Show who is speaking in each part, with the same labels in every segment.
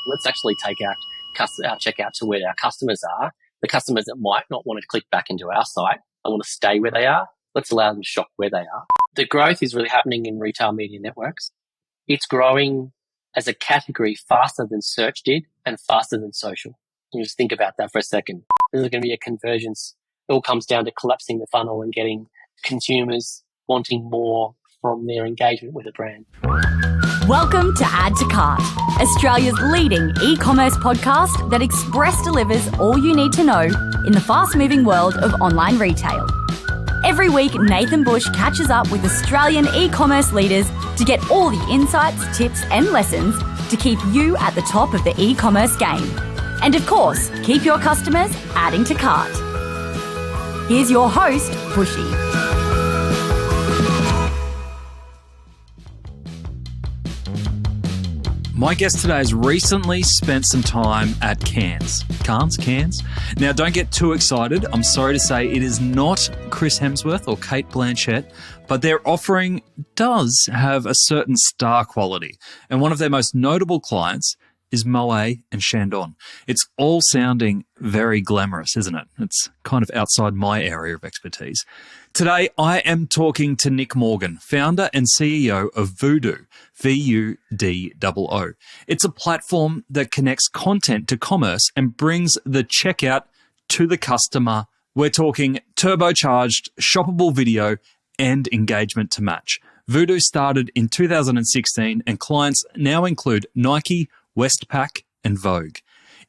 Speaker 1: let's actually take our checkout to where our customers are. The customers that might not want to click back into our site and want to stay where they are, let's allow them to shop where they are. The growth is really happening in retail media networks. It's growing as a category faster than search did and faster than social. You just think about that for a second. There's going to be a convergence. It all comes down to collapsing the funnel and getting consumers wanting more from their engagement with a brand.
Speaker 2: Welcome to Add to Cart, Australia's leading e-commerce podcast that express delivers all you need to know in the fast-moving world of online retail. Every week, Nathan Bush catches up with Australian e-commerce leaders to get all the insights, tips and lessons to keep you at the top of the e-commerce game. And of course, keep your customers adding to cart. Here's your host, Bushy.
Speaker 3: My guest today has recently spent some time at Cannes. Cannes? Now, don't get too excited. I'm sorry to say it is not Chris Hemsworth or Kate Blanchett, but their offering does have a certain star quality. And one of their most notable clients is Moet and Chandon. It's all sounding very glamorous, isn't it? It's kind of outside my area of expertise. Today, I am talking to Nick Morgan, founder and CEO of Vudoo, Vudoo. It's a platform that connects content to commerce and brings the checkout to the customer. We're talking turbocharged, shoppable video and engagement to match. Vudoo started in 2016 and clients now include Nike, Westpac and Vogue.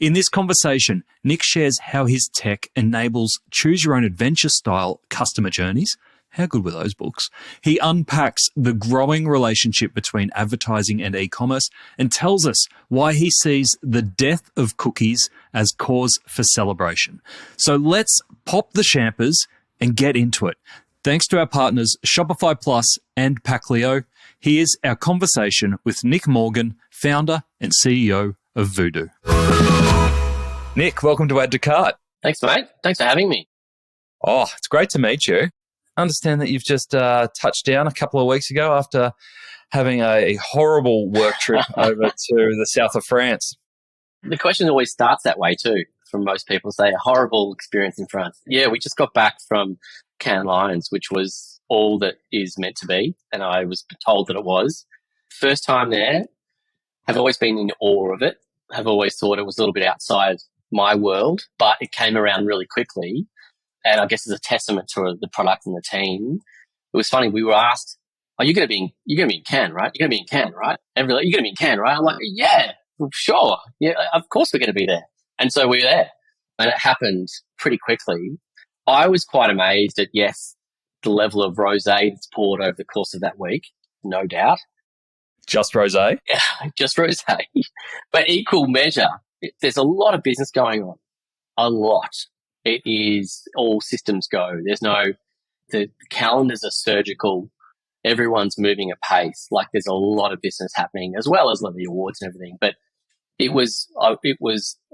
Speaker 3: In this conversation, Nick shares how his tech enables choose-your-own-adventure style customer journeys. How good were those books? He unpacks the growing relationship between advertising and e-commerce and tells us why he sees the death of cookies as cause for celebration. So let's pop the champers and get into it. Thanks to our partners Shopify Plus and PacklEo, here's our conversation with Nick Morgan, founder and CEO of Vudoo. Nick, welcome to Add to Cart.
Speaker 1: Thanks, mate. Thanks for having me.
Speaker 3: Oh, it's great to meet you. I understand that you've just touched down a couple of weeks ago after having a horrible work trip over to the south of France.
Speaker 1: The question always starts that way too, from most people say, a horrible experience in France. Yeah, we just got back from Cannes Lions, which was all that is meant to be, and I was told that it was. First time there, have always been in awe of it, have always thought it was a little bit outside my world, but it came around really quickly. And I guess as a testament to the product and the team, it was funny. We were asked, "Oh, you're going to be in Cannes, right? You're going to be in Cannes, right?" And we're like, "You're going to be in Cannes, right?" I'm like, "Yeah, well, sure. Yeah, of course we're going to be there." And so we were there, and it happened pretty quickly. I was quite amazed at, yes, the level of rosé that's poured over the course of that week, no doubt.
Speaker 3: Just rosé?
Speaker 1: Yeah, just rosé. But equal measure, there's a lot of business going on. A lot. It is all systems go. The calendars are surgical. Everyone's moving at pace. Like there's a lot of business happening as well as the awards and everything. But it was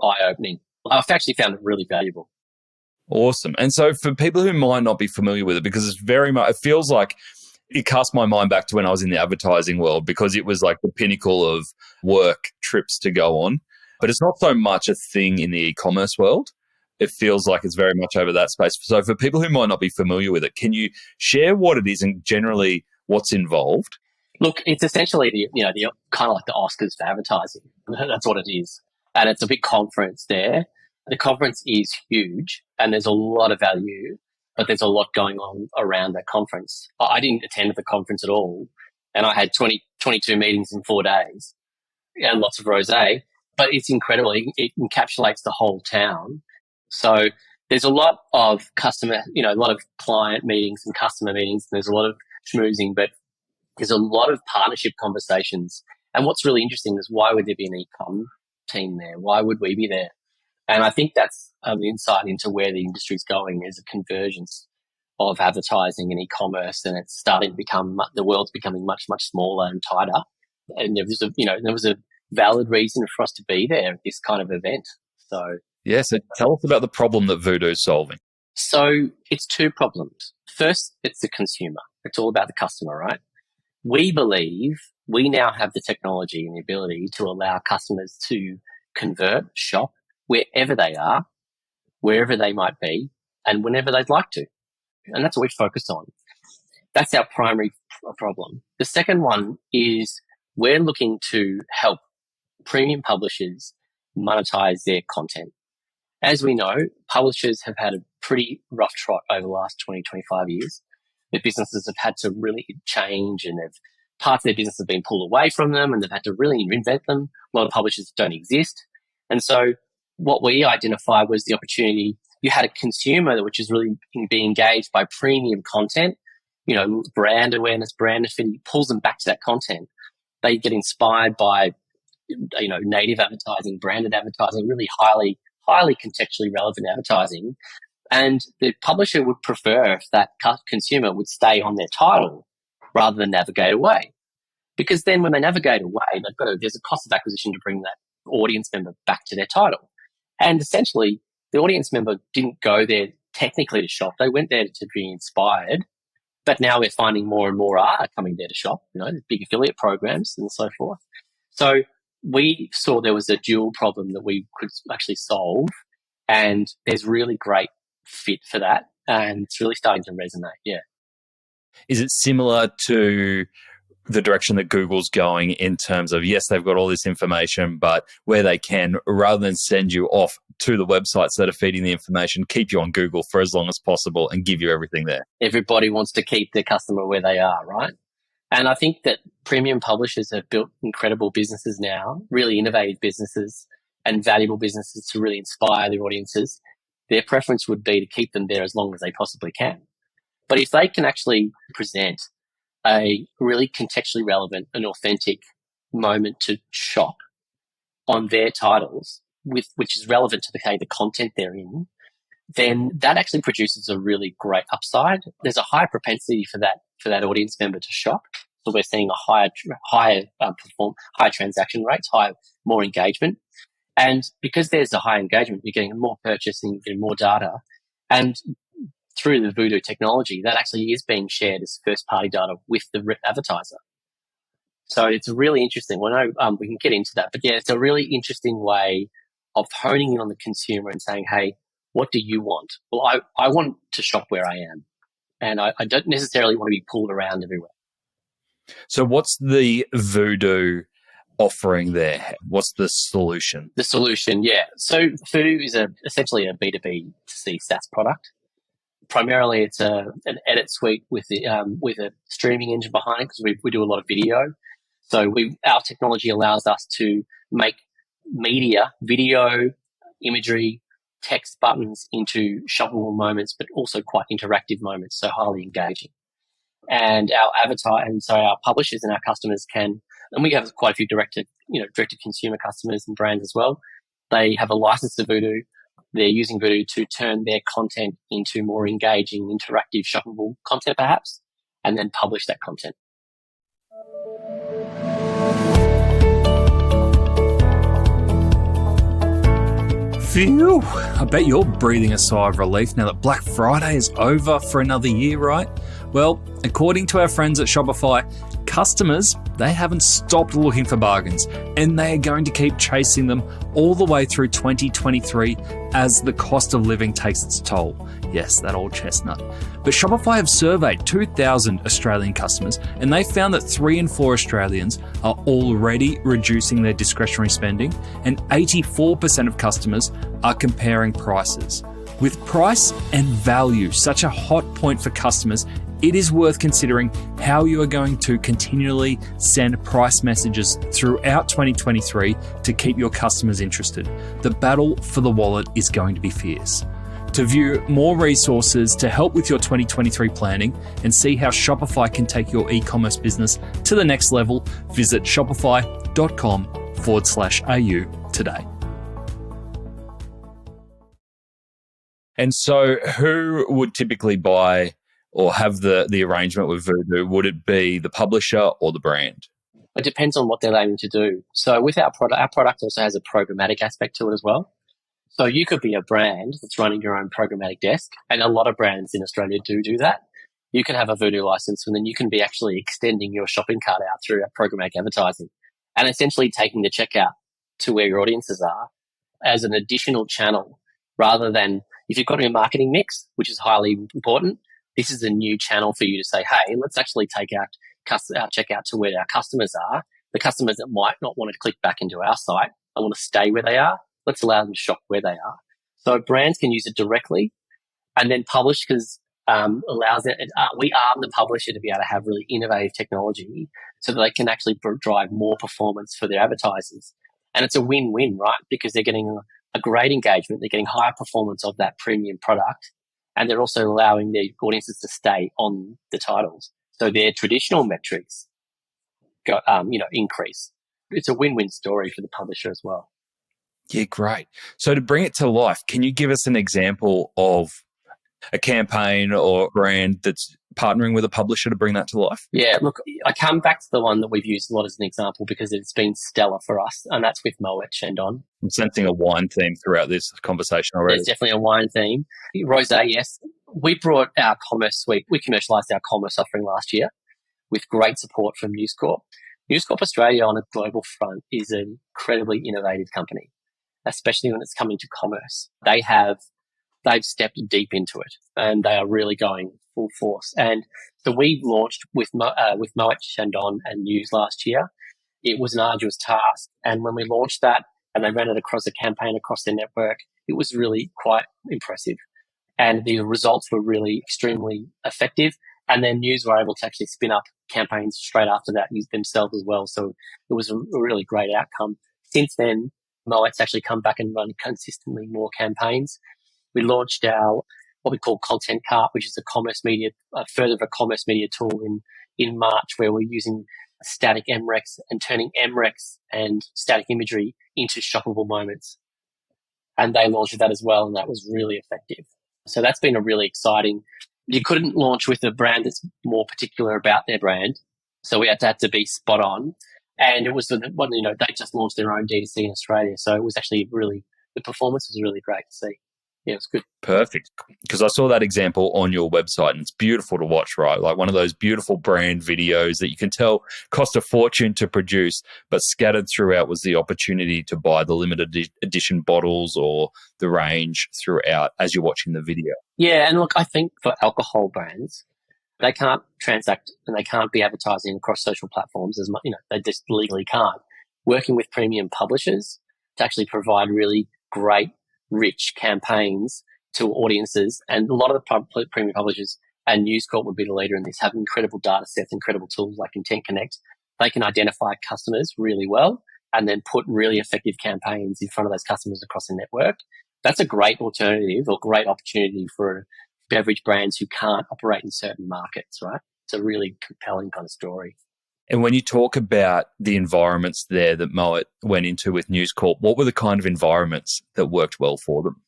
Speaker 1: eye-opening. I've actually found it really valuable.
Speaker 3: Awesome. And so for people who might not be familiar with it, because it's very much, it feels like it cast my mind back to when I was in the advertising world because it was like the pinnacle of work trips to go on. But it's not so much a thing in the e-commerce world. It feels like it's very much over that space. So for people who might not be familiar with it, can you share what it is and generally what's involved?
Speaker 1: Look, it's essentially the kind of like the Oscars for advertising. That's what it is. And it's a big conference there. The conference is huge and there's a lot of value, but there's a lot going on around that conference. I didn't attend the conference at all, and I had 22 meetings in 4 days and lots of rosé, but it's incredible. It encapsulates the whole town. So there's a lot of a lot of client meetings and customer meetings. And there's a lot of schmoozing, but there's a lot of partnership conversations. And what's really interesting is why would there be an e-com team there? Why would we be there? And I think that's an insight into where the industry's going. There's a convergence of advertising and e-commerce, and it's starting to become, the world's becoming much, much smaller and tighter. And there was a valid reason for us to be there at this kind of event. So
Speaker 3: tell us about the problem that Vudoo's solving.
Speaker 1: So it's two problems. First, it's the consumer. It's all about the customer, right? We believe we now have the technology and the ability to allow customers to convert, shop, wherever they are, wherever they might be, and whenever they'd like to. And that's what we focus on. That's our primary problem. The second one is we're looking to help premium publishers monetize their content. As we know, publishers have had a pretty rough trot over the last 20, 25 years. Their businesses have had to really change, and parts of their business have been pulled away from them, and they've had to really reinvent them. A lot of publishers don't exist. And so what we identified was the opportunity. You had a consumer which is really being engaged by premium content, brand awareness, brand affinity, pulls them back to that content. They get inspired by, native advertising, branded advertising, really highly contextually relevant advertising. And the publisher would prefer if that consumer would stay on their title rather than navigate away. Because then when they navigate away, there's a cost of acquisition to bring that audience member back to their title. And essentially, the audience member didn't go there technically to shop. They went there to be inspired. But now we're finding more and more are coming there to shop, big affiliate programs and so forth. So we saw there was a dual problem that we could actually solve, and there's really great fit for that, and it's really starting to resonate. Yeah.
Speaker 3: Is it similar to the direction that Google's going in terms of, yes, they've got all this information, but where they can, rather than send you off to the websites that are feeding the information, keep you on Google for as long as possible and give you everything there?
Speaker 1: Everybody wants to keep their customer where they are, right? And I think that premium publishers have built incredible businesses now, really innovative businesses and valuable businesses to really inspire their audiences. Their preference would be to keep them there as long as they possibly can. But if they can actually present a really contextually relevant and authentic moment to shop on their titles, which is relevant to the content they're in, then that actually produces a really great upside. There's a high propensity for that audience member to shop. So we're seeing a higher transaction rates, more engagement. And because there's a high engagement, you're getting more purchasing, getting more data. And through the Vudoo technology, that actually is being shared as first-party data with the advertiser. So it's really interesting. Well, no, we can get into that. But yeah, it's a really interesting way of honing in on the consumer and saying, hey, what do you want? Well, I want to shop where I am. And I don't necessarily want to be pulled around everywhere.
Speaker 3: So what's the Vudoo offering there? What's the solution?
Speaker 1: The solution, yeah. So Vudoo is essentially a B2B to C SaaS product. Primarily, it's an edit suite with a streaming engine behind it, because we do a lot of video. So our technology allows us to make media, video, imagery, text buttons into shoppable moments, but also quite interactive moments, so highly engaging. And our publishers and our customers can, and we have quite a few direct to consumer customers and brands as well. They have a license to Vudoo. They're using Vudoo to turn their content into more engaging, interactive, shoppable content perhaps, and then publish that content.
Speaker 3: Phew, I bet you're breathing a sigh of relief now that Black Friday is over for another year, right? Well, according to our friends at Shopify, customers, they haven't stopped looking for bargains, and they are going to keep chasing them all the way through 2023 as the cost of living takes its toll. Yes, that old chestnut. But Shopify have surveyed 2,000 Australian customers, and they found that 3 in 4 Australians are already reducing their discretionary spending, and 84% of customers are comparing prices. With price and value such a hot point for customers, it is worth considering how you are going to continually send price messages throughout 2023 to keep your customers interested. The battle for the wallet is going to be fierce. To view more resources to help with your 2023 planning and see how Shopify can take your e-commerce business to the next level, visit shopify.com/au today. And so who would typically buy or have the arrangement with Vudoo? Would it be the publisher or the brand?
Speaker 1: It depends on what they're aiming to do. So with our product also has a programmatic aspect to it as well. So you could be a brand that's running your own programmatic desk, and a lot of brands in Australia do that. You can have a Vudoo license, and then you can be actually extending your shopping cart out through programmatic advertising and essentially taking the checkout to where your audiences are as an additional channel, rather than if you've got your marketing mix, which is highly important, this is a new channel for you to say, hey, let's actually take our checkout to where our customers are, the customers that might not want to click back into our site and want to stay where they are. Let's allow them to shop where they are. So brands can use it directly, and then publishers allows it. We arm the publisher to be able to have really innovative technology so that they can actually drive more performance for their advertisers. And it's a win-win, right? Because they're getting a great engagement, they're getting higher performance of that premium product, and they're also allowing their audiences to stay on the titles. So their traditional metrics go, increase. It's a win-win story for the publisher as well.
Speaker 3: Yeah, great. So to bring it to life, can you give us an example of a campaign or brand that's partnering with a publisher to bring that to life?
Speaker 1: Yeah, look, I come back to the one that we've used a lot as an example because it's been stellar for us, and that's with Moet Chandon.
Speaker 3: I'm sensing a wine theme throughout this conversation already.
Speaker 1: There's definitely a wine theme. Rosé, yes. We brought our commerce suite. We commercialised our commerce offering last year with great support from News Corp. News Corp Australia on a global front is an incredibly innovative company, especially when it's coming to commerce. They've stepped deep into it, and they are really going full force. And so we launched with Moet Chandon and News last year. It was an arduous task, and when we launched that, and they ran it across a campaign across their network, it was really quite impressive. And the results were really extremely effective. And then News were able to actually spin up campaigns straight after that themselves as well. So it was a really great outcome. Since then, Moet's actually come back and run consistently more campaigns. We launched our what we call Content Cart, which is a commerce media tool in March, where we're using static MRECs and turning MRECs and static imagery into shoppable moments. And they launched that as well, and that was really effective. So that's been a really exciting. You couldn't launch with a brand that's more particular about their brand, so we had to be spot on. And it was they just launched their own D2C in Australia, so it was actually the performance was really great to see. Yeah, it was good.
Speaker 3: Perfect. Because I saw that example on your website, and it's beautiful to watch, right? Like one of those beautiful brand videos that you can tell cost a fortune to produce, but scattered throughout was the opportunity to buy the limited edition bottles or the range throughout as you're watching the video.
Speaker 1: Yeah, and look, I think for alcohol brands, they can't transact and they can't be advertising across social platforms as much, they just legally can't. Working with premium publishers to actually provide really great, rich campaigns to audiences, and a lot of the premium publishers, and News Corp would be the leader in this, have incredible data sets, incredible tools like Intent Connect. They can identify customers really well and then put really effective campaigns in front of those customers across the network. That's a great alternative or great opportunity for beverage brands who can't operate in certain markets, right? It's a really compelling kind of story.
Speaker 3: And when you talk about the environments there that Moet went into with News Corp, what were the kind of environments that worked well for them?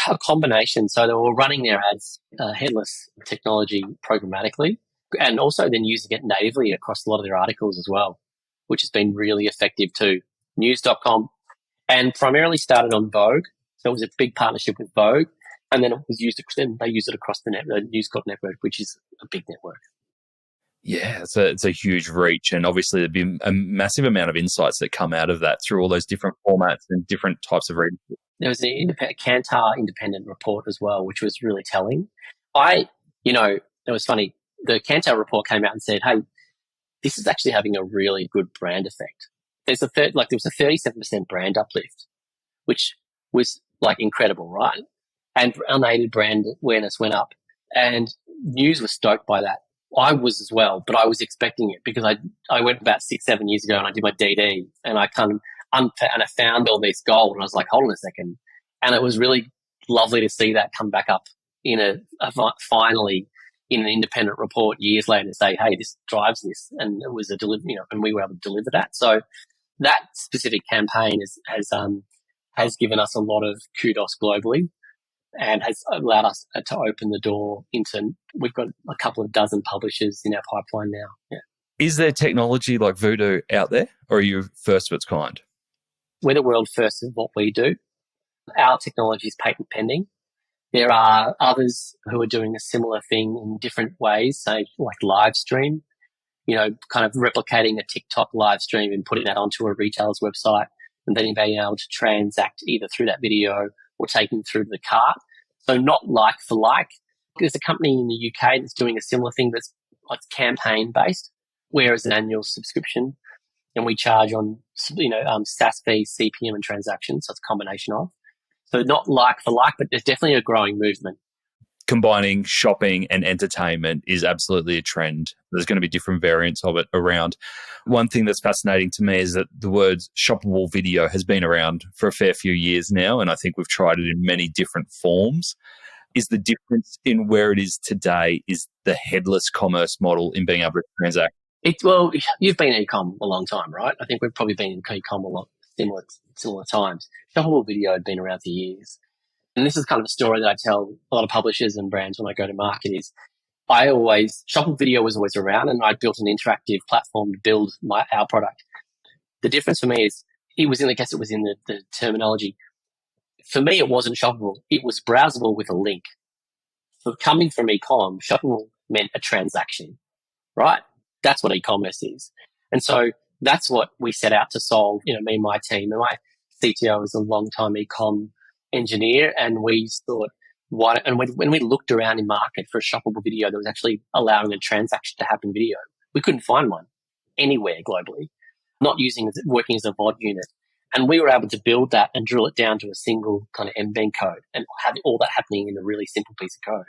Speaker 1: A combination. So they were running their ads headless technology programmatically, and also then using it natively across a lot of their articles as well, which has been really effective too. News.com, and primarily started on Vogue. So it was a big partnership with Vogue, and then it was they used it across the News Corp network, which is a big network.
Speaker 3: Yeah, it's a huge reach, and obviously there'd be a massive amount of insights that come out of that through all those different formats and different types of reading.
Speaker 1: There was the Kantar independent report as well, which was really telling. It was funny. The Kantar report came out and said, "Hey, this is actually having a really good brand effect." There was a 37% brand uplift, which was incredible, right? And unaided brand awareness went up, and News was stoked by that. I was as well, but I was expecting it because I went about 6-7 years ago and I did my DD, and I kind of and I found all this gold, and I was like, hold on a second. And it was really lovely to see that come back up finally in an independent report years later to say, hey, this drives this. And it was and we were able to deliver that. So that specific campaign has given us a lot of kudos globally, and has allowed us to open the door into, we've got a couple of dozen publishers in our pipeline now. Yeah.
Speaker 3: Is there technology like Vudoo out there, or are you first of its kind?
Speaker 1: We're the world first of what we do. Our technology is patent pending. There are others who are doing a similar thing in different ways, say like live stream, kind of replicating a TikTok live stream and putting that onto a retailer's website and then being able to transact either through that video or taking through to the cart. So not like for like. There's a company in the UK that's doing a similar thing that's campaign based, whereas an annual subscription, and we charge on SaaS fees, CPM, and transactions. So it's a combination of. So not like for like, but there's definitely a growing movement.
Speaker 3: Combining shopping and entertainment is absolutely a trend. There's going to be different variants of it around. One thing that's fascinating to me is that the word shoppable video has been around for a fair few years now, and I think we've tried it in many different forms. Is the difference in where it is today is the headless commerce model in being able to transact?
Speaker 1: Well, you've been in e-com a long time, right? I think we've probably been in e-com a lot similar times. Shoppable video had been around for years. And this is kind of a story that I tell a lot of publishers and brands when I go to market is shoppable video was always around, and I built an interactive platform to build our product. The difference for me is it was in the terminology. For me, it wasn't shoppable. It was browsable with a link. So coming from e-com, shoppable meant a transaction, right? That's what e-commerce is. And so that's what we set out to solve, me and my team. And my CTO is a long-time e-com engineer, and we thought, when we looked around in market for a shoppable video that was actually allowing a transaction to happen video, we couldn't find one anywhere globally, working as a VOD unit. And we were able to build that and drill it down to a single kind of MBEN code and have all that happening in a really simple piece of code.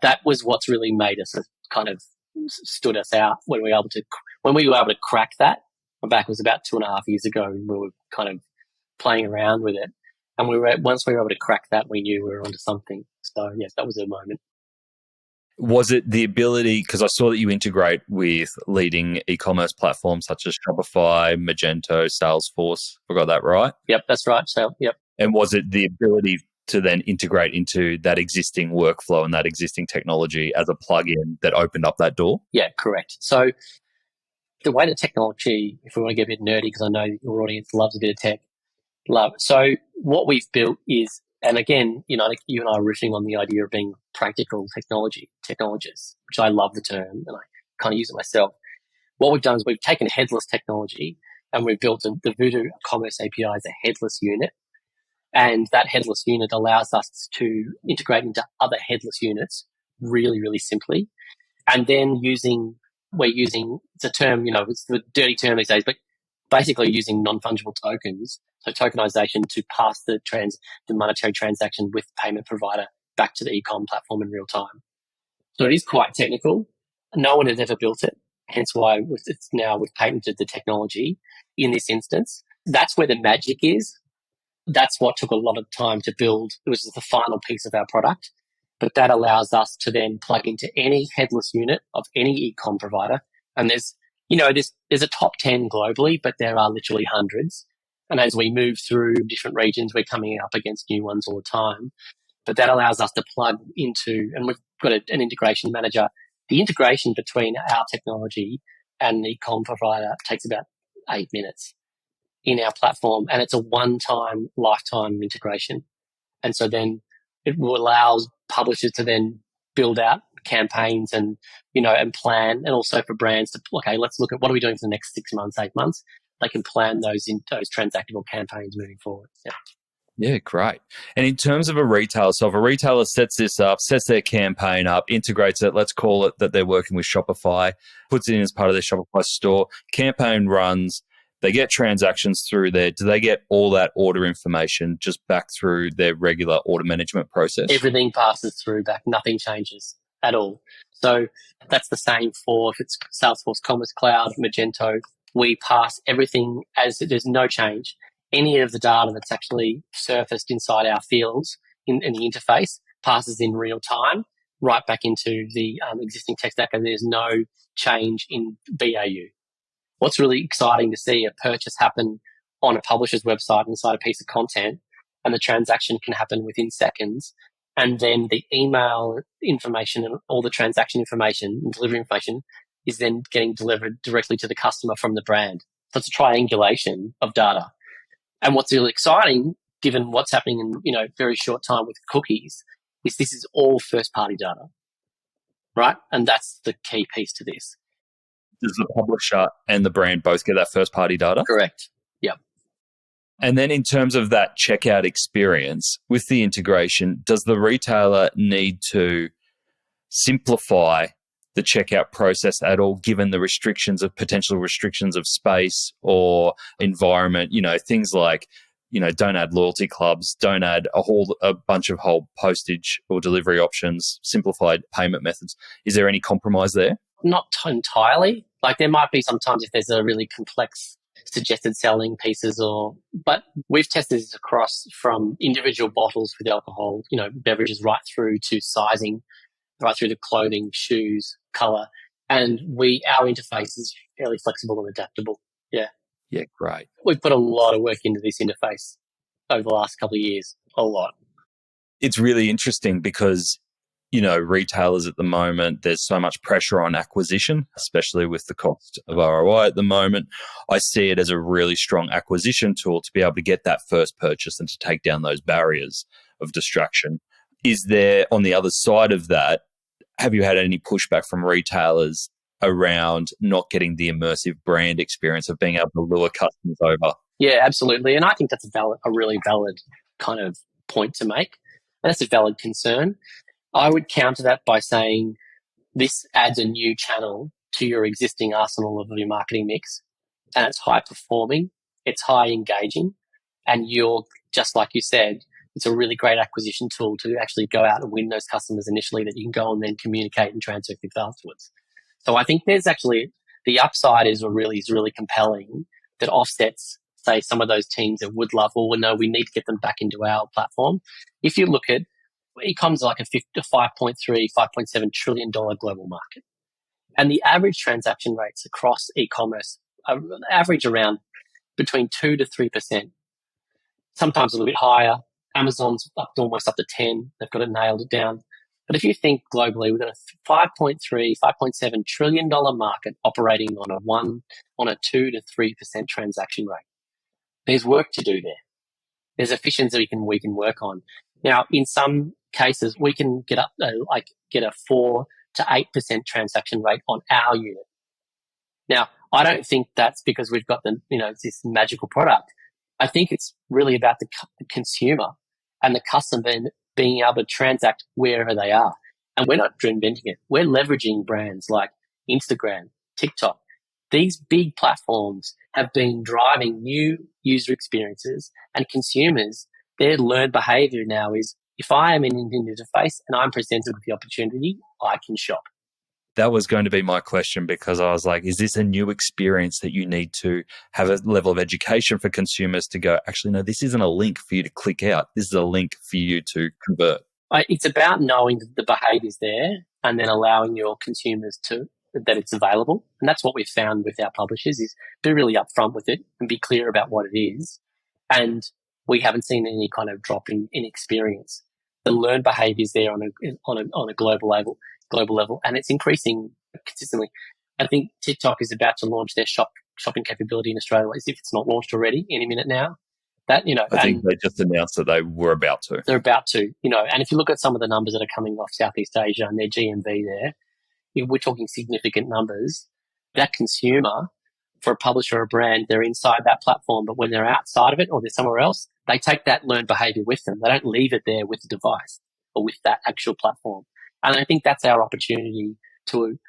Speaker 1: That was what's really made us kind of stood us out when we were able to crack that. Back was about 2.5 years ago, and we were kind of playing around with it. And once we were able to crack that, we knew we were onto something. So yes, that was a moment.
Speaker 3: Was it the ability, because I saw that you integrate with leading e-commerce platforms such as Shopify, Magento, Salesforce, I got that right?
Speaker 1: Yep, that's right. So, yep.
Speaker 3: And was it the ability to then integrate into that existing workflow and that existing technology as a plugin that opened up that door?
Speaker 1: Yeah, correct. So the way the technology, if we want to get a bit nerdy, because I know your audience loves a bit of tech, So what we've built is, and again, you and I are riffing on the idea of being practical technologists, which I love the term, and I kind of use it myself. What we've done is we've taken headless technology and we've built the Vudoo Commerce API as a headless unit. And that headless unit allows us to integrate into other headless units really, really simply. And then we're using, it's a term, it's the dirty term these days, but basically using non-fungible tokens, so tokenization to pass the monetary transaction with the payment provider back to the e-com platform in real time. So it is quite technical. No one has ever built it, hence why we've patented the technology in this instance. That's where the magic is. That's what took a lot of time to build. It was the final piece of our product, but that allows us to then plug into any headless unit of any e-com provider. And there's a top 10 globally, but there are literally hundreds. And as we move through different regions, we're coming up against new ones all the time. But that allows us to plug into, and we've got an integration manager. The integration between our technology and the e-com provider takes about 8 minutes in our platform, and it's a one-time, lifetime integration. And so then it will allow publishers to then build out campaigns and plan, and also for brands to, okay, let's look at what are we doing for the next 6 months, 8 months. They can plan those transactable campaigns moving forward. Yeah.
Speaker 3: Yeah, great. And in terms of a retailer, so if a retailer sets this up, sets their campaign up, integrates it, let's call it that they're working with Shopify, puts it in as part of their Shopify store, campaign runs, they get transactions through there. Do they get all that order information just back through their regular order management process?
Speaker 1: Everything passes through back. Nothing changes at all. So that's the same for if it's Salesforce Commerce Cloud, Magento. We pass everything there's no change. Any of the data that's actually surfaced inside our fields in the interface passes in real time right back into the existing tech stack, and there's no change in BAU. What's really exciting to see a purchase happen on a publisher's website inside a piece of content, and the transaction can happen within seconds, and then the email information and all the transaction information and delivery information is then getting delivered directly to the customer from the brand. So it's a triangulation of data. And what's really exciting, given what's happening in very short time with cookies, is this is all first-party data, right? And that's the key piece to this.
Speaker 3: Does the publisher and the brand both get that first-party data?
Speaker 1: Correct. Yep.
Speaker 3: And then in terms of that checkout experience with the integration, does the retailer need to simplify the checkout process at all, given the potential restrictions of space or environment? Things like, don't add loyalty clubs, don't add a bunch of whole postage or delivery options, simplified payment methods. Is there any compromise there?
Speaker 1: Not entirely. Like there might be sometimes if there's a really complex suggested selling pieces but we've tested this across from individual bottles with alcohol, beverages right through to sizing, right through to clothing, shoes, color. And our interface is fairly flexible and adaptable. Yeah.
Speaker 3: Yeah, great.
Speaker 1: We've put a lot of work into this interface over the last couple of years. A lot.
Speaker 3: It's really interesting because, retailers at the moment, there's so much pressure on acquisition, especially with the cost of ROI at the moment. I see it as a really strong acquisition tool to be able to get that first purchase and to take down those barriers of distraction. Is there, on the other side of that, have you had any pushback from retailers around not getting the immersive brand experience of being able to lure customers over?
Speaker 1: Yeah, absolutely. And I think that's a really valid kind of point to make. And that's a valid concern. I would counter that by saying this adds a new channel to your existing arsenal of your marketing mix. And it's high performing, it's high engaging, and just like you said, it's a really great acquisition tool to actually go out and win those customers initially that you can go and then communicate and transfer with afterwards. So I think there's actually the upside is really compelling that offsets, say, some of those teams that would love, well, no, we need to get them back into our platform. If you look at e-commerce, like a $5.3, $5.7 trillion global market. And the average transaction rates across e-commerce average around between 2 to 3%, sometimes a little bit higher. Amazon's almost up to 10. They've got it nailed down. But if you think globally, we've got a $5.3, $5.7 trillion market operating on a 2 to 3% transaction rate. There's work to do there. There's efficiency we can work on. Now, in some cases, we can get a 4 to 8% transaction rate on our unit. Now, I don't think that's because we've got this magical product. I think it's really about the consumer and the customer being able to transact wherever they are. And we're not inventing it. We're leveraging brands like Instagram, TikTok. These big platforms have been driving new user experiences, and consumers, their learned behavior now is, if I am in an interface and I'm presented with the opportunity, I can shop.
Speaker 3: That was going to be my question, because I was like, is this a new experience that you need to have a level of education for consumers to go, actually, no, this isn't a link for you to click out. This is a link for you to convert.
Speaker 1: It's about knowing that the behavior's there and then allowing your consumers that it's available. And that's what we've found with our publishers is be really upfront with it and be clear about what it is. And we haven't seen any kind of drop in experience. The learned behaviors there on a global level, and it's increasing consistently. I think TikTok is about to launch their shopping capability in Australia, as if it's not launched already any minute now. I
Speaker 3: think they just announced that they were about to.
Speaker 1: They're about to, and if you look at some of the numbers that are coming off Southeast Asia and their GMV there, we're talking significant numbers. That consumer, for a publisher or a brand, they're inside that platform, but when they're outside of it or they're somewhere else, they take that learned behavior with them. They don't leave it there with the device or with that actual platform. And I think that's our opportunity to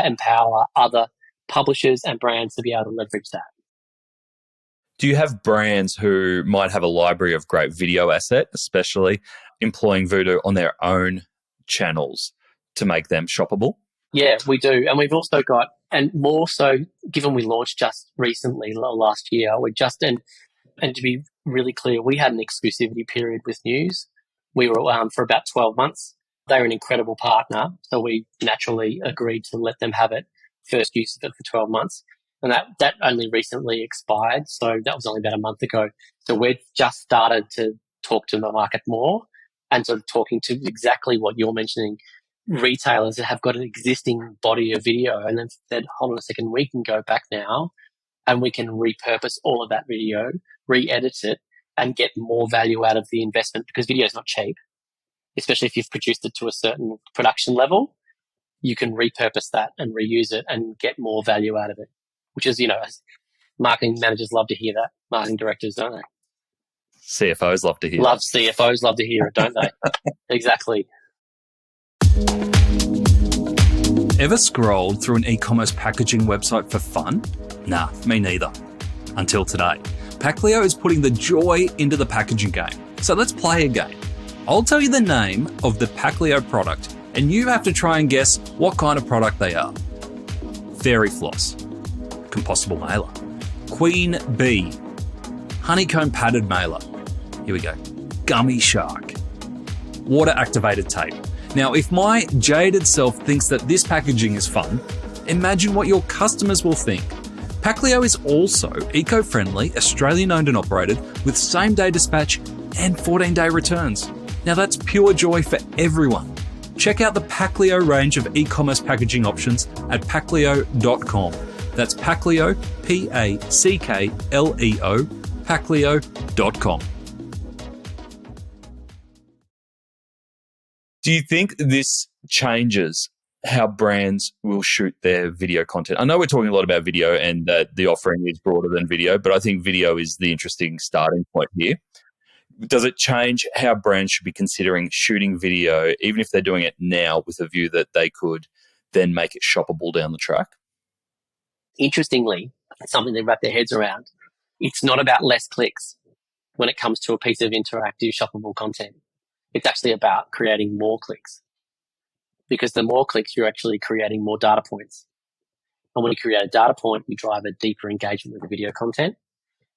Speaker 1: empower other publishers and brands to be able to leverage that.
Speaker 3: Do you have brands who might have a library of great video asset, especially employing Vudoo on their own channels to make them shoppable?
Speaker 1: Yeah, we do. And we've also got, and more so, given we launched just recently, last year, and to be really clear, we had an exclusivity period with News. We were for about 12 months. They were an incredible partner, so we naturally agreed to let them have it, first use of it for 12 months. And that only recently expired, so that was only about a month ago. So we've just started to talk to the market more and sort of talking to exactly what you're mentioning, retailers that have got an existing body of video and then said, hold on a second, we can go back now and we can repurpose all of that video, re-edit it, and get more value out of the investment, because video is not cheap, especially if you've produced it to a certain production level. You can repurpose that and reuse it and get more value out of it, which is, marketing managers love to hear that. Marketing directors, don't they?
Speaker 3: CFOs love to hear
Speaker 1: CFOs love to hear it, don't they? Exactly.
Speaker 3: Ever scrolled through an e-commerce packaging website for fun? Nah, me neither. Until today. Packleo is putting the joy into the packaging game. So let's play a game. I'll tell you the name of the Packleo product, and you have to try and guess what kind of product they are. Fairy floss, compostable mailer, queen bee, honeycomb padded mailer. Here we go. Gummy shark, water activated tape. Now, if my jaded self thinks that this packaging is fun, imagine what your customers will think. Packleo is also eco-friendly, Australian-owned and operated, with same-day dispatch and 14-day returns. Now, that's pure joy for everyone. Check out the Packleo range of e-commerce packaging options at packleo.com. That's Packleo, Packleo, packleo.com. Do you think this changes how brands will shoot their video content? I know we're talking a lot about video and that the offering is broader than video, but I think video is the interesting starting point here. Does it change how brands should be considering shooting video, even if they're doing it now with a view that they could then make it shoppable down the track?
Speaker 1: Interestingly, something they wrap their heads around, it's not about less clicks when it comes to a piece of interactive shoppable content. It's actually about creating more clicks, because the more clicks, you're actually creating more data points. And when you create a data point, you drive a deeper engagement with the video content,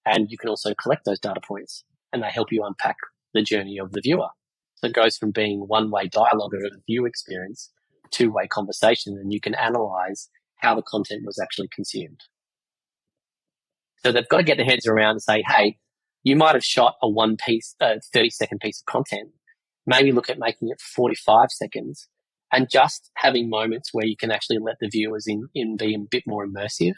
Speaker 1: and you can also collect those data points, and they help you unpack the journey of the viewer. So it goes from being one-way dialogue of a view experience, two-way conversation, and you can analyze how the content was actually consumed. So they've got to get their heads around and say, hey, you might have shot a 30-second piece of content. Maybe look at making it 45 seconds and just having moments where you can actually let the viewers in be a bit more immersive.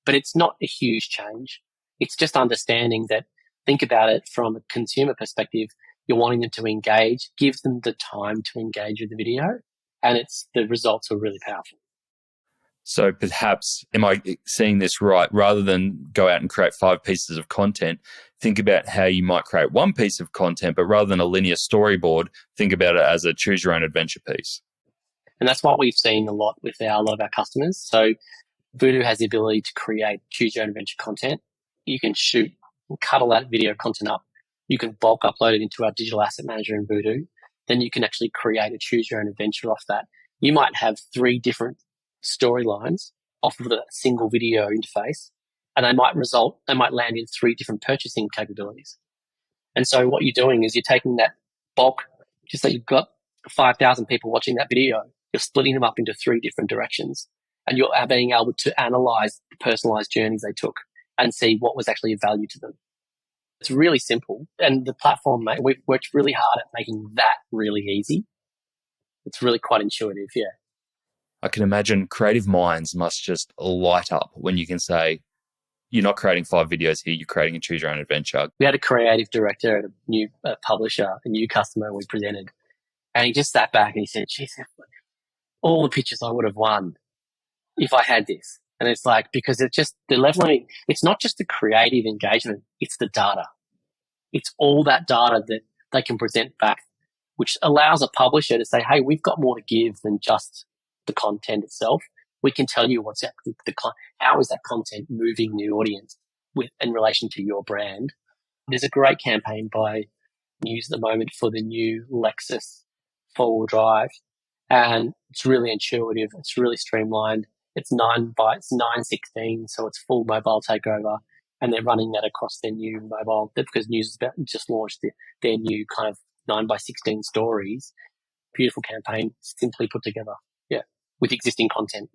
Speaker 1: But it's not a huge change. It's just understanding that, think about it from a consumer perspective, you're wanting them to engage, give them the time to engage with the video, and the results are really powerful.
Speaker 3: So perhaps, am I seeing this right? Rather than go out and create 5 pieces of content, think about how you might create one piece of content, but rather than a linear storyboard, think about it as a choose your own adventure piece.
Speaker 1: And that's what we've seen a lot with a lot of our customers. So Vudoo has the ability to create choose your own adventure content. You can shoot and cut all that video content up. You can bulk upload it into our digital asset manager in Vudoo. Then you can actually create a choose your own adventure off that. You might have 3 different storylines off of a single video interface, and they might land in 3 different purchasing capabilities. And so what you're doing is you're taking that bulk, just like you've got 5,000 people watching that video, you're splitting them up into 3 different directions, and you're being able to analyze the personalized journeys they took and see what was actually of value to them. It's really simple, and the platform, we've worked really hard at making that really easy. It's really quite intuitive, yeah.
Speaker 3: I can imagine creative minds must just light up when you can say, you're not creating 5 videos here, you're creating a choose your own adventure.
Speaker 1: We had a creative director at a new publisher, a new customer we presented, and he just sat back and he said, geez, all the pictures I would have won if I had this. And it's like, because it's just the leveling, it's not just the creative engagement, it's the data. It's all that data that they can present back, which allows a publisher to say, hey, we've got more to give than just the content itself. We can tell you what's how is that content moving the audience in relation to your brand. There's a great campaign by News at the moment for the new Lexus 4-wheel drive, and it's really intuitive. It's really streamlined. It's 9:16, so it's full mobile takeover, and they're running that across their new mobile because News has just launched their new kind of 9:16 stories. Beautiful campaign, simply put together. Yeah, with existing content.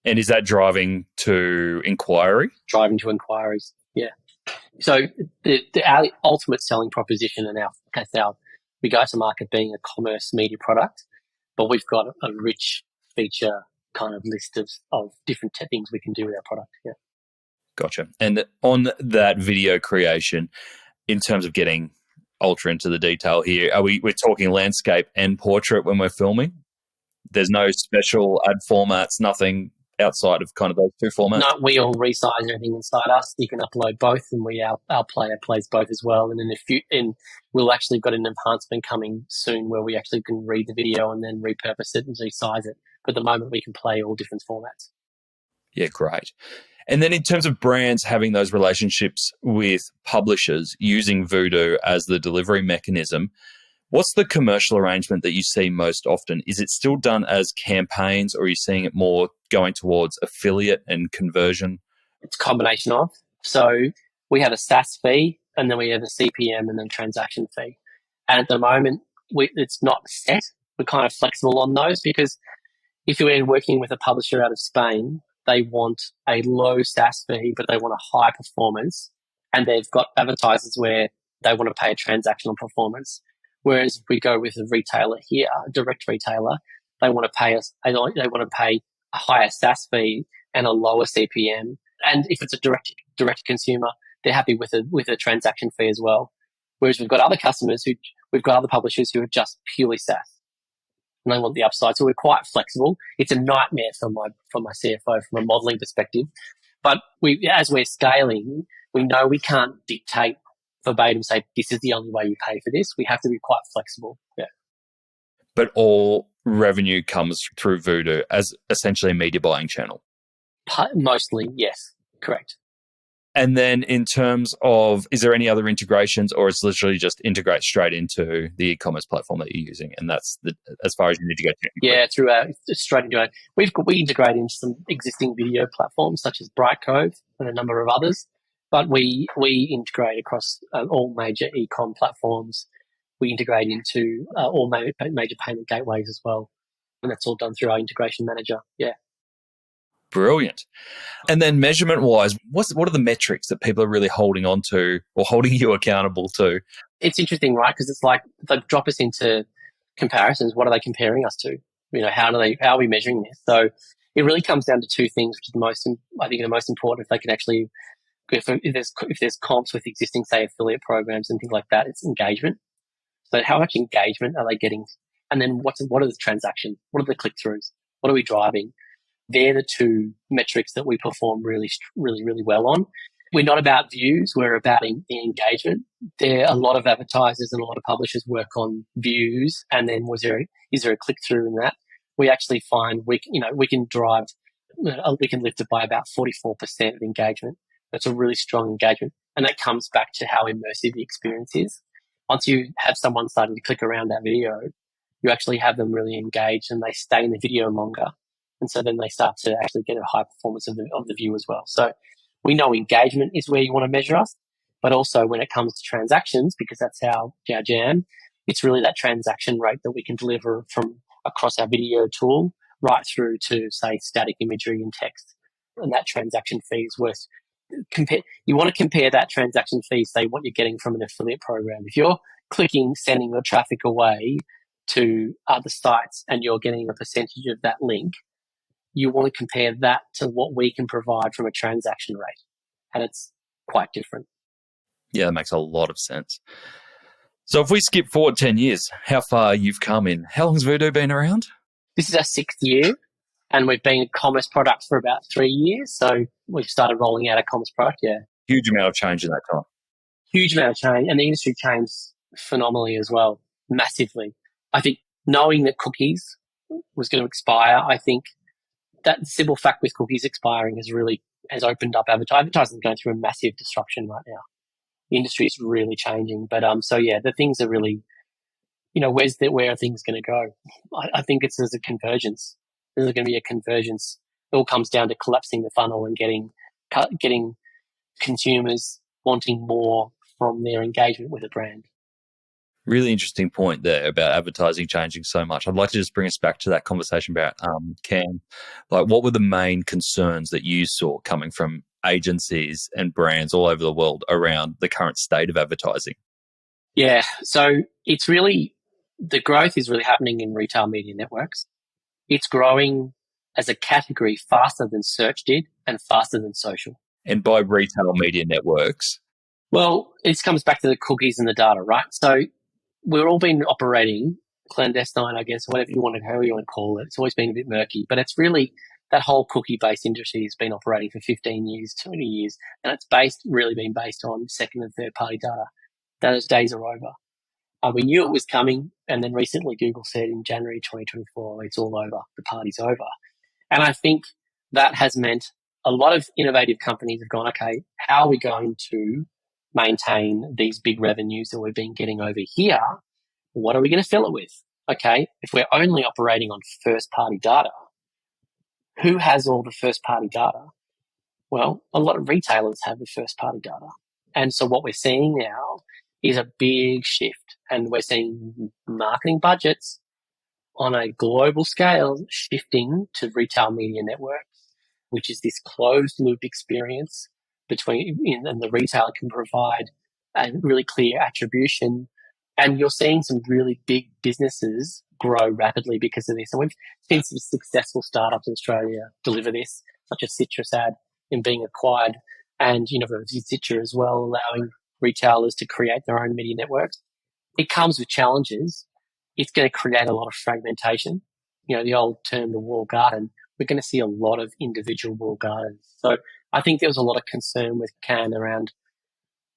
Speaker 3: And is that driving to inquiry?
Speaker 1: Driving to inquiries, yeah. So our ultimate selling proposition and we go to market being a commerce media product, but we've got a rich feature kind of list of different things we can do with our product, yeah.
Speaker 3: Gotcha. And on that video creation, in terms of getting ultra into the detail here, we're talking landscape and portrait when we're filming? There's no special ad formats, nothing outside of kind of those two formats?
Speaker 1: No, we all resize everything inside us. You can upload both, and our player plays both as well. And then we'll actually got an enhancement coming soon where we actually can read the video and then repurpose it and resize it. But at the moment, we can play all different formats.
Speaker 3: Yeah, great. And then in terms of brands having those relationships with publishers using Vudoo as the delivery mechanism, what's the commercial arrangement that you see most often? Is it still done as campaigns, or are you seeing it more going towards affiliate and conversion?
Speaker 1: It's a combination of. So we have a SaaS fee, and then we have a CPM and then transaction fee. And at the moment, it's not set. We're kind of flexible on those because if you're working with a publisher out of Spain, they want a low SaaS fee, but they want a high performance. And they've got advertisers where they want to pay a transactional performance. Whereas if we go with a retailer here, a direct retailer, they want to pay us. They want to pay a higher SaaS fee and a lower CPM. And if it's a direct consumer, they're happy with a transaction fee as well. Whereas we've got other publishers who are just purely SaaS, and they want the upside. So we're quite flexible. It's a nightmare for my CFO from a modelling perspective. But as we're scaling, we know we can't dictate verbatim, say, this is the only way you pay for this. We have to be quite flexible. Yeah.
Speaker 3: But all revenue comes through Vudoo as essentially a media buying channel?
Speaker 1: Mostly, yes. Correct.
Speaker 3: And then in terms of, is there any other integrations, or it's literally just integrate straight into the e-commerce platform that you're using, and that's as far as you need to go technically?
Speaker 1: Yeah, straight into it. We integrate into some existing video platforms such as Brightcove and a number of others, but we integrate across all major e-com platforms. We integrate into all major payment gateways as well, and that's all done through our integration manager. Yeah.
Speaker 3: Brilliant. And then measurement-wise, what are the metrics that people are really holding on to or holding you accountable to?
Speaker 1: It's interesting, right? Because it's like they drop us into comparisons. What are they comparing us to? How are we measuring this? So it really comes down to two things, which is the most important. If they can actually, if there's comps with existing, say, affiliate programs and things like that, it's engagement. So how much engagement are they getting? And then what are the transactions? What are the click-throughs? What are we driving? They're the two metrics that we perform really, really, really well on. We're not about views. We're about the engagement. There are a lot of advertisers and a lot of publishers work on views. And then is there a click through in that? We actually find we can lift it by about 44% of engagement. That's a really strong engagement. And that comes back to how immersive the experience is. Once you have someone starting to click around that video, you actually have them really engaged and they stay in the video longer. And so then they start to actually get a high performance of the view as well. So we know engagement is where you want to measure us, but also when it comes to transactions, because that's our jam, it's really that transaction rate that we can deliver from across our video tool right through to, say, static imagery and text. And that transaction fee is worth you want to compare that transaction fee, say, what you're getting from an affiliate program. If you're sending your traffic away to other sites and you're getting a percentage of that link, you want to compare that to what we can provide from a transaction rate. And it's quite different.
Speaker 3: Yeah, that makes a lot of sense. So if we skip forward 10 years, how far you've come in, how long has Vudoo been around?
Speaker 1: This is our 6th year, and we've been a commerce product for about 3 years. So we've started rolling out a commerce product, yeah.
Speaker 3: Huge amount of change in that time.
Speaker 1: Huge amount of change. And the industry changed phenomenally as well, massively. I think knowing that cookies was going to expire, I think that simple fact with cookies expiring has opened up advertising going through a massive disruption right now. The industry is really changing. But the things are really, where are things going to go? I think there's a convergence. There's going to be a convergence. It all comes down to collapsing the funnel and getting consumers wanting more from their engagement with a brand.
Speaker 3: Really interesting point there about advertising changing so much. I'd like to just bring us back to that conversation about Cam. Like, what were the main concerns that you saw coming from agencies and brands all over the world around the current state of advertising?
Speaker 1: Yeah, so it's really, the growth is really happening in retail media networks. It's growing as a category faster than search did and faster than social.
Speaker 3: And by retail media networks?
Speaker 1: Well, it comes back to the cookies and the data, right? So we've all been operating clandestine, I guess, however you want to call it. It's always been a bit murky, but it's really that whole cookie-based industry has been operating for 15 years, 20 years, and it's really been based on second and third-party data. Those days are over. We knew it was coming, and then recently Google said in January 2024, it's all over, the party's over. And I think that has meant a lot of innovative companies have gone, okay, how are we going to maintain these big revenues that we've been getting over here? What are we going to fill it with? Okay, if we're only operating on first-party data, who has all the first-party data? Well, a lot of retailers have the first-party data. And so what we're seeing now is a big shift, and we're seeing marketing budgets on a global scale shifting to retail media networks, which is this closed loop experience and the retailer can provide a really clear attribution. And you're seeing some really big businesses grow rapidly because of this. And we've seen some successful startups in Australia deliver this, such as CitrusAd in being acquired, and University of Citra as well, allowing retailers to create their own media networks. It comes with challenges. It's going to create a lot of fragmentation. The old term, the walled garden. We're going to see a lot of individual walled gardens. So I think there was a lot of concern with Cannes around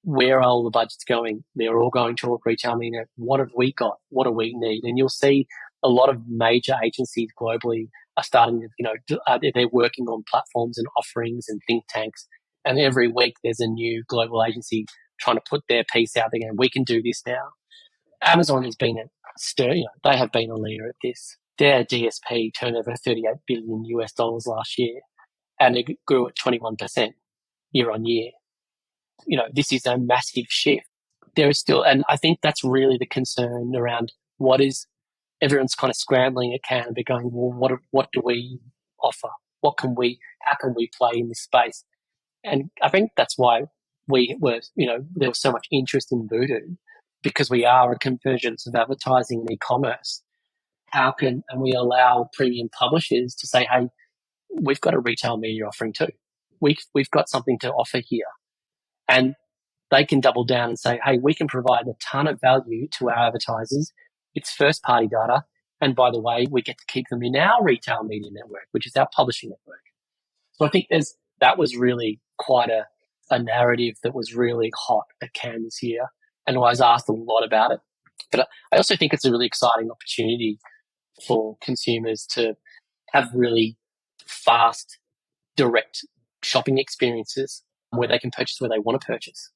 Speaker 1: where are all the budgets going? They're all going toward retail media. What have we got? What do we need? And you'll see a lot of major agencies globally are starting to, they're working on platforms and offerings and think tanks. And every week there's a new global agency trying to put their piece out there, and we can do this now. Amazon has been they have been a leader at this. Their DSP turned over $38 billion last year, and it grew at 21% year on year. This is a massive shift. There is still, and I think that's really the concern around everyone's kind of scrambling at Cannes, but going, well, what do we offer? How can we play in this space? And I think that's why there was so much interest in Vudoo, because we are a convergence of advertising and e-commerce. And we allow premium publishers to say, hey, we've got a retail media offering too. We've got something to offer here. And they can double down and say, hey, we can provide a ton of value to our advertisers. It's first party data. And by the way, we get to keep them in our retail media network, which is our publishing network. So I think that was really quite a narrative that was really hot at Cannes this year. And I was asked a lot about it. But I also think it's a really exciting opportunity for consumers to have really fast, direct shopping experiences where they can purchase where they want to purchase.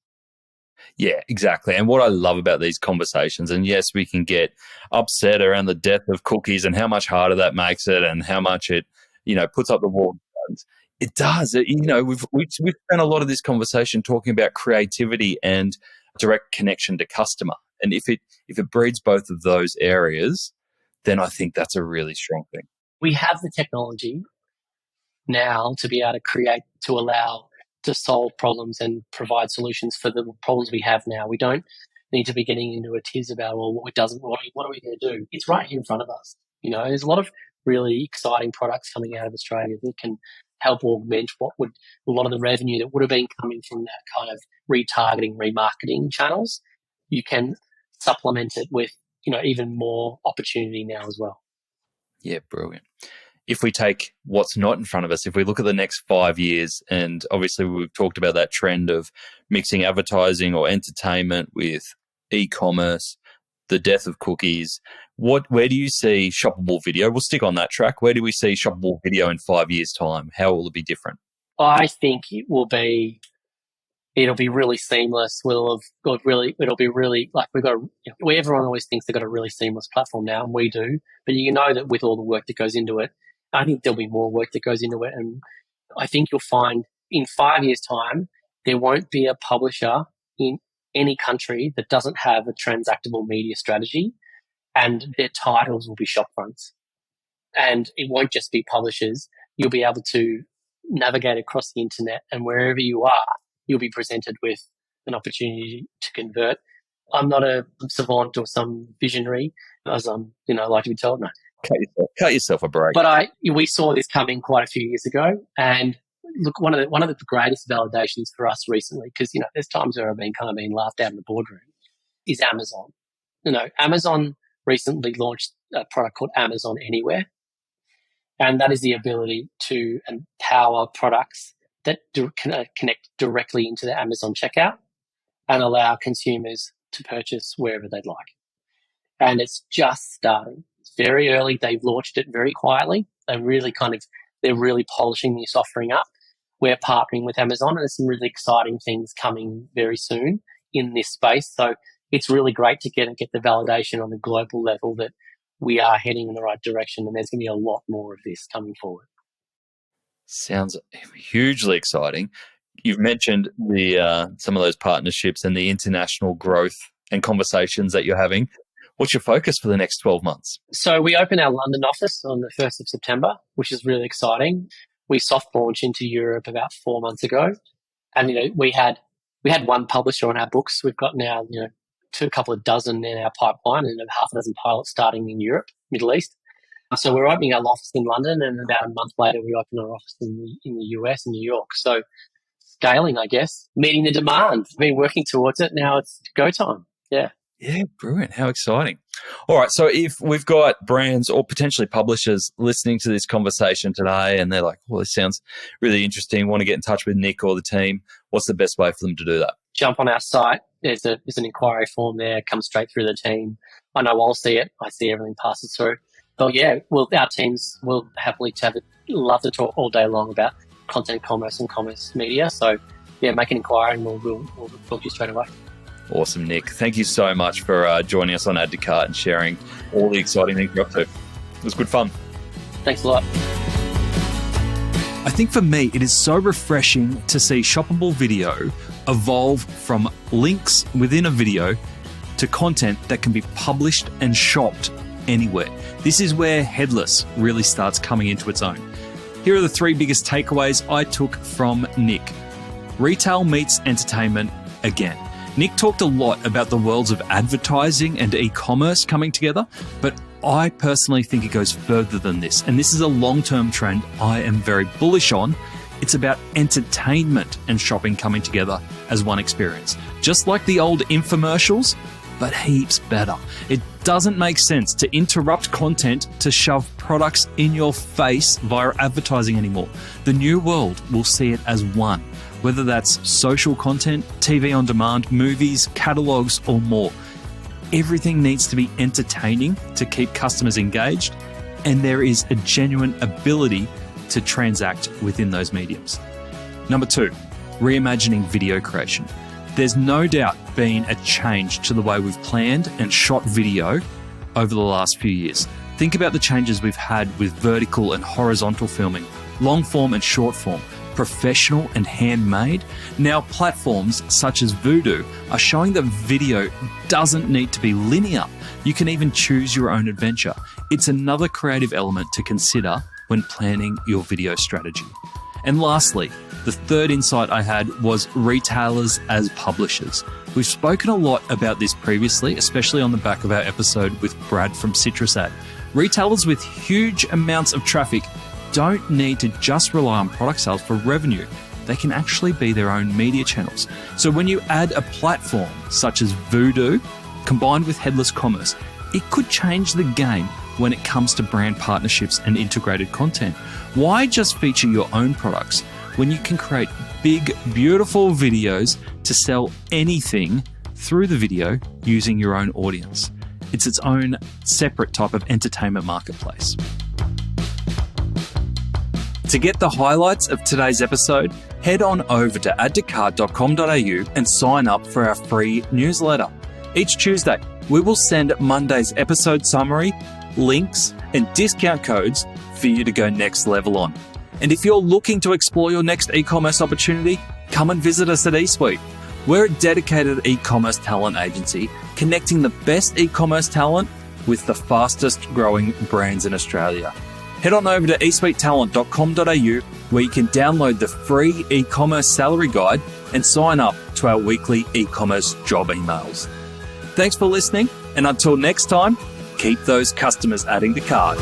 Speaker 3: Yeah, exactly. And what I love about these conversations, and yes, we can get upset around the death of cookies and how much harder that makes it and how much it, puts up the wall. It does. We've spent a lot of this conversation talking about creativity and direct connection to customer. And if it breeds both of those areas, then I think that's a really strong thing.
Speaker 1: We have the technology now to be able to create, to allow to solve problems and provide solutions for the problems we have now. We don't need to be getting into a tiz about, well, what are we going to do? It's right here in front of us. There's a lot of really exciting products coming out of Australia that can help augment a lot of the revenue that would have been coming from that kind of retargeting, remarketing channels. You can supplement it with, even more opportunity now as well.
Speaker 3: Yeah, brilliant. If we take what's not in front of us, if we look at the next 5 years, and obviously we've talked about that trend of mixing advertising or entertainment with e-commerce, the death of cookies, where do you see shoppable video? We'll stick on that track. Where do we see shoppable video in 5 years' time? How will it be different?
Speaker 1: I think it'll be really seamless. It'll be really like everyone always thinks they've got a really seamless platform now, and we do. But that with all the work that goes into it, I think there'll be more work that goes into it. And I think you'll find in 5 years' time, there won't be a publisher in any country that doesn't have a transactable media strategy, and their titles will be shop fronts. And it won't just be publishers. You'll be able to navigate across the internet, and wherever you are, you'll be presented with an opportunity to convert. I'm not a savant or some visionary, as I'm, like to be told. No.
Speaker 3: Cut yourself a break.
Speaker 1: But we saw this coming quite a few years ago, and look, one of the greatest validations for us recently, because there's times where I've been kind of being laughed out in the boardroom, is Amazon. Amazon recently launched a product called Amazon Anywhere, And that is the ability to empower products that connect directly into the Amazon checkout and allow consumers to purchase wherever they'd like. And it's just starting. It's very early. They've launched it very quietly. They're really polishing this offering up. We're partnering with Amazon, and there's some really exciting things coming very soon in this space. So it's really great to get the validation on the global level that we are heading in the right direction, and there's going to be a lot more of this coming forward.
Speaker 3: Sounds hugely exciting. You've mentioned some of those partnerships and the international growth and conversations that you're having. What's your focus for the next 12 months?
Speaker 1: So we open our London office on the 1st of September, which is really exciting. We soft launched into Europe about 4 months ago. And, we had one publisher on our books. We've got now, a couple of dozen in our pipeline and half a dozen pilots starting in Europe, Middle East. So we're opening our office in London, and about a month later we open our office in the US and New York. So scaling, I guess, meeting the demand. I've been working towards it. Now it's go time. Yeah.
Speaker 3: Yeah, brilliant. How exciting. All right. So if we've got brands or potentially publishers listening to this conversation today and they're like, well, this sounds really interesting, want to get in touch with Nick or the team, what's the best way for them to do that?
Speaker 1: Jump on our site. There's an inquiry form there. Come straight through the team. I know I'll see it. I see everything passes through. But yeah, our teams will happily love to talk all day long about content commerce and commerce media. So yeah, make an inquiry and we'll talk to you straight away.
Speaker 3: Awesome, Nick. Thank you so much for joining us on Add to Cart and sharing all the exciting things you're up to. It was good fun.
Speaker 1: Thanks a lot.
Speaker 3: I think for me, it is so refreshing to see shoppable video evolve from links within a video to content that can be published and shopped anywhere. This is where headless really starts coming into its own. Here are the 3 biggest takeaways I took from Nick. Retail meets entertainment again. Nick talked a lot about the worlds of advertising and e-commerce coming together, but I personally think it goes further than this. And this is a long-term trend I am very bullish on. It's about entertainment and shopping coming together as one experience. Just like the old infomercials, but heaps better. It doesn't make sense to interrupt content to shove products in your face via advertising anymore. The new world will see it as one, whether that's social content, TV on demand, movies, catalogs, or more. Everything needs to be entertaining to keep customers engaged, and there is a genuine ability to transact within those mediums. Number 2, reimagining video creation. There's no doubt been a change to the way we've planned and shot video over the last few years. Think about the changes we've had with vertical and horizontal filming, long form and short form, professional and handmade. Now platforms such as Vudoo are showing that video doesn't need to be linear. You can even choose your own adventure. It's another creative element to consider when planning your video strategy. And lastly, the 3rd insight I had was retailers as publishers. We've spoken a lot about this previously, especially on the back of our episode with Brad from Citrus Ad. Retailers with huge amounts of traffic don't need to just rely on product sales for revenue. They can actually be their own media channels. So when you add a platform such as Vudoo combined with headless commerce, it could change the game when it comes to brand partnerships and integrated content. Why just feature your own products when you can create big, beautiful videos to sell anything through the video using your own audience? It's its own separate type of entertainment marketplace. To get the highlights of today's episode, head on over to addtocart.com.au and sign up for our free newsletter. Each Tuesday, we will send Monday's episode summary, links, and discount codes for you to go next level on. And if you're looking to explore your next e-commerce opportunity, come and visit us at eSuite. We're a dedicated e-commerce talent agency connecting the best e-commerce talent with the fastest growing brands in Australia. Head on over to esuitetalent.com.au where you can download the free e-commerce salary guide and sign up to our weekly e-commerce job emails. Thanks for listening, and until next time, keep those customers adding to cart.